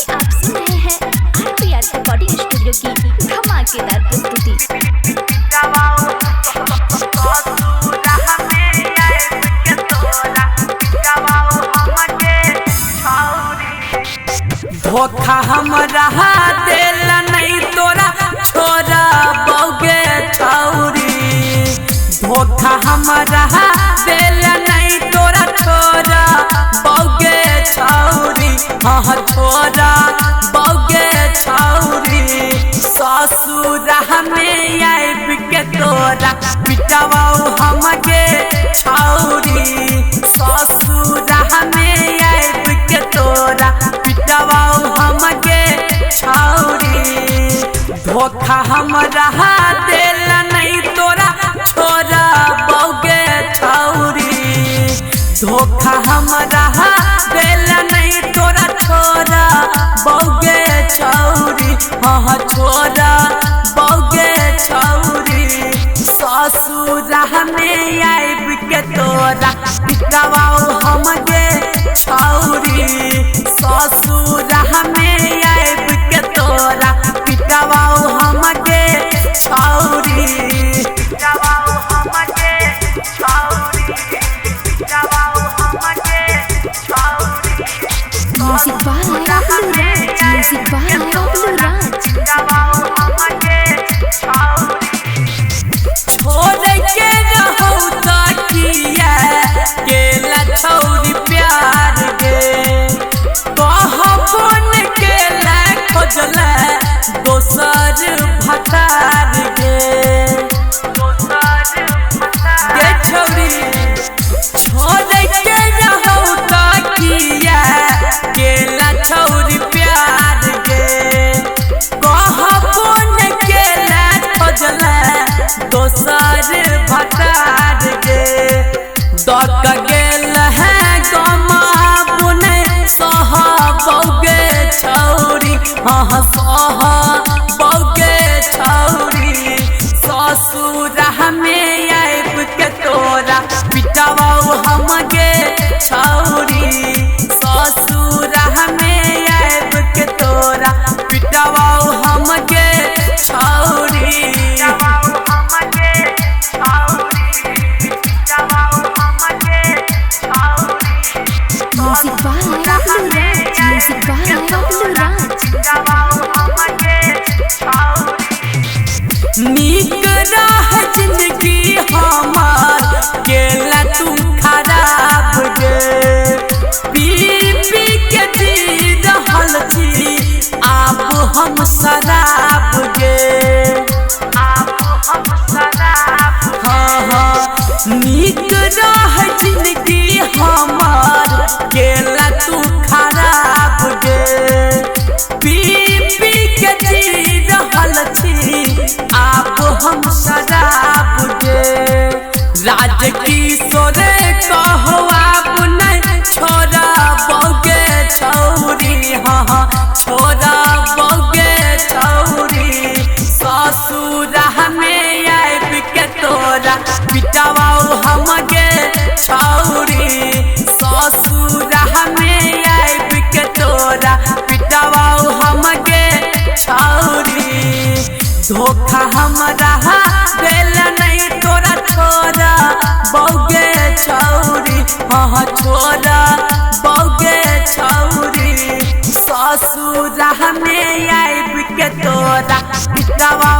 आप सुन रहे हैं RPR रिकॉर्डिंग स्टूडियो की धमाकेदार प्रस्तुति। धोखा हमरा देला नहीं तोरा छोरा बौगे छौरी। धोखा हमरा देला नहीं तोरा छोरा बौगे छौरी। हाँ छोरा बौगे छौरी। ससुरा में आइब के तोरा पिटवाऊ हमगे छौरी। ससुरा में आइब के तोरा पिटवाऊ हमगे छौरी। धोखा हमरा देला नहीं तोरा छोरा बौगे छौरी। धोखा हमरा देला नहीं तोरा छोरा बौगे छौरी। हाँ छोरा बौगे छौरी। ससुरा में आइब के तोरा पिटवाऊ हमगे छौरी। ससुरा में आइब के तोरा पिटवाऊ हमगे छौरी। पिटवाऊ हमगे छौरी। पिटवाऊ हमगे छौरी। Music by Bablu Raj, music by Bablu Raj. पिटवाऊ हमगे छौरी। छोड़ के रहू तकिया के लछौरी प्यार गे। कहबोन के ला खोजला दोसर भतार गे। गे छौरी छोड़ के रहू तकिया के लछौरी प्यार गे। कहबोन के ला खोजला दोसर भतार गे। दक गेल है गमा बुने सह बौगे छौरी। हाँ सह बौगे छौरी। ससुरा में आइब के तोरा पिटवाऊ हमगे छौरी। ससुरा में आइब के तोरा पिटवाऊ हमगे छौरी। Music by Bablu Raj, music by Bablu Raj. नीक रह जिंदगी हमार केला तू खराब गे। पी पी के जी रहल छी आप हम शराब गे। हाँ हाँ नीक रह जिंदगी हमार केला तू खराब गे। पी पी के जी रहल छी आप हम शराब गे। राज किशोर कहो आप नहीं छोरा बौगे छौरी। हाँ छोरा बौगे छौरी। ससुरा में आइब के तोरा पिटवाऊ हमगे छौरी। ससुरा में आइब के तोरा पिटवाऊ हमगे छौरी। धोखा हमरा देला नहीं तोरा छोरा बौगे छौरी। हाँ छोरा बौगे छौरी। ससुरा में आइब के तोरा पिटवा